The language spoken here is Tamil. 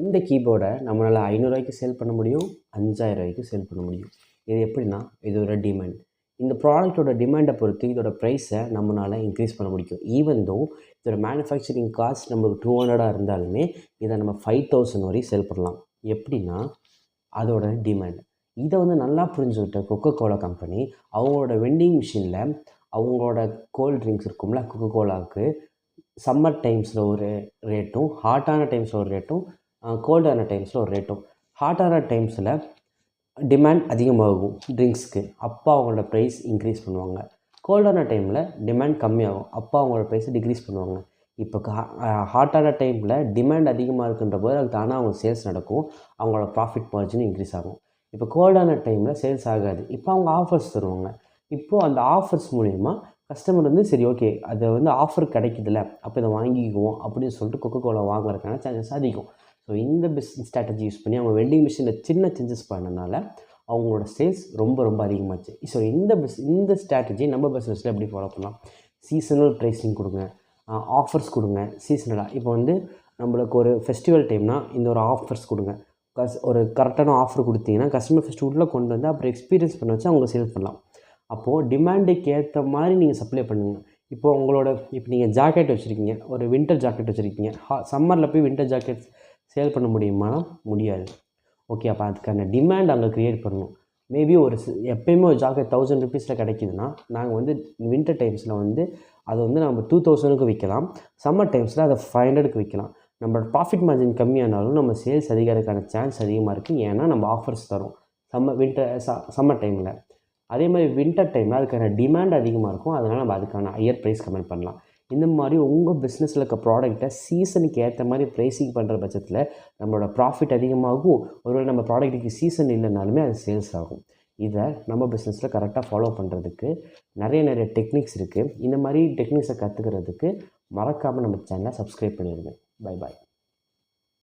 இந்த கீபோர்டை நம்மளால் 500 சேல் பண்ண முடியும், 5000 சேல் பண்ண முடியும். இது எப்படின்னா, இது ஒரு டிமாண்ட். இந்த ப்ராடக்ட்டோட டிமாண்டை பொறுத்து இதோட ப்ரைஸை நம்மளால் இன்க்ரீஸ் பண்ண முடியும். ஈவன் தோ இதோட மேனுஃபேக்சரிங் காஸ்ட் நம்மளுக்கு 200 இருந்தாலுமே இதை நம்ம 5000 வரையும் சேல் பண்ணலாம். எப்படின்னா, அதோட டிமாண்ட். இதை நல்லா புரிஞ்சுக்கிட்ட கொக்கோ கோலா கம்பெனி அவங்களோட வெண்டிங் மிஷினில் அவங்களோட கோல்ட் ட்ரிங்க்ஸ் இருக்கும்ல, கொக்கோ கோலாவுக்கு சம்மர் டைம்ஸில் ஒரு ரேட்டும், ஹாட்டான டைம்ஸில் ஒரு ரேட்டும், கோல்டான டைம்ஸில் ஒரு ரேட்டும். ஹாட்டான டைம்ஸில் டிமாண்ட் அதிகமாகும் ட்ரிங்க்ஸ்க்கு, அப்போ அவங்களோட ப்ரைஸ் இன்க்ரீஸ் பண்ணுவாங்க. கோல்டான டைமில் டிமாண்ட் கம்மியாகும், அப்போ அவங்களோட ப்ரைஸை டிக்ரீஸ் பண்ணுவாங்க. இப்போ ஹாட்டான டைமில் டிமாண்ட் அதிகமாக இருக்குன்ற போது அதுக்கு தானே அவங்க சேல்ஸ் நடக்கும், அவங்களோட ப்ராஃபிட் மார்ஜின் இன்க்ரீஸ் ஆகும். இப்போ கோல்டான டைமில் சேல்ஸ் ஆகாது, இப்போ அவங்க ஆஃபர்ஸ் தருவாங்க. இப்போது அந்த ஆஃபர்ஸ் மூலிமா கஸ்டமர் சரி ஓகே அது ஆஃபர் கிடைக்குதுல்ல, அப்போ இதை வாங்கிக்குவோம் அப்படின்னு சொல்லிட்டு கொக்கோ கோலா வாங்குறதுக்கான சான்சஸ் அதிகம். ஸோ இந்த பிஸ்னஸ் ஸ்ட்ராட்டஜி யூஸ் பண்ணி அவங்க வெண்டிங் மிஷினில் சின்ன சேஞ்சஸ் பண்ணனால அவங்களோட சேல்ஸ் ரொம்ப அதிகமாச்சு. ஸோ இந்த ஸ்ட்ராட்டஜி நம்ம பிஸ்னஸில் எப்படி ஃபாலோ பண்ணலாம்? சீசனல் ப்ரைஸிங் கொடுங்க, ஆஃபர்ஸ் கொடுங்க. சீசனலாக இப்போ நம்மளுக்கு ஒரு ஃபெஸ்டிவல் டைம்னால் இந்த ஒரு ஆஃபர்ஸ் கொடுங்க. ஒரு கரெக்டான ஆஃபர் கொடுத்தீங்கன்னா கஸ்டமர் ஃபஸ்ட்டு உள்ளே கொண்டு வந்து அப்புறம் எக்ஸ்பீரியன்ஸ் பண்ண வச்சு அவங்க சேல் பண்ணலாம். அப்போது டிமாண்டுக்கு ஏற்ற மாதிரி நீங்கள் சப்ளை பண்ணுங்கள். இப்போ நீங்கள் ஜாக்கெட் வச்சுருக்கீங்க, ஒரு வின்டர் ஜாக்கெட் வச்சுருக்கீங்க, சம்மரில் போய் வின்டர் ஜாக்கெட் சேல் பண்ண முடியுமா? முடியாது. ஓகே, அப்போ அதுக்கான டிமாண்ட் அங்கே க்ரியேட் பண்ணணும். மேபி எப்போயுமே ஒரு ஜாக்கெட் 1000 ருபீஸில் கிடைக்குதுன்னா நாங்கள் வின்டர் டைம்ஸில் அதை நம்ம 2000க்கு விற்கலாம், சம்மர் டைம்ஸில் அதை 500க்கு விற்கலாம். நம்மளோட ப்ராஃபிட் மார்ஜின் கம்மியானாலும் நம்ம சேல்ஸ் அதிகறதுக்கான சான்ஸ் அதிகமாக இருக்குது. ஏன்னா நம்ம ஆஃபர்ஸ் தரோம் சம்மர் டைமில். அதே மாதிரி வின்டர் டைமில் அதுக்கான டிமாண்ட் அதிகமாக இருக்கும், அதனால் நம்ம அதுக்கான ஹையர் ப்ரைஸ் கமெண்ட் பண்ணலாம். இந்த மாதிரி உங்கள் பிஸ்னஸில் இருக்க ப்ராடக்ட்டை சீசனுக்கு ஏற்ற மாதிரி ப்ரைஸிங் பண்ணுற பட்சத்தில் நம்மளோட ப்ராஃபிட் அதிகமாகும். ஒருவேளை நம்ம ப்ராடக்ட்டுக்கு சீசன் இல்லைனாலுமே அது சேல்ஸ் ஆகும். இதை நம்ம பிஸ்னஸில் கரெக்டாக ஃபாலோ பண்ணுறதுக்கு நிறைய டெக்னிக்ஸ் இருக்குது. இந்த மாதிரி டெக்னிக்ஸை கற்றுக்கிறதுக்கு மறக்காமல் நம்ம சேனலை சப்ஸ்கிரைப் பண்ணிடுங்க. Bye bye.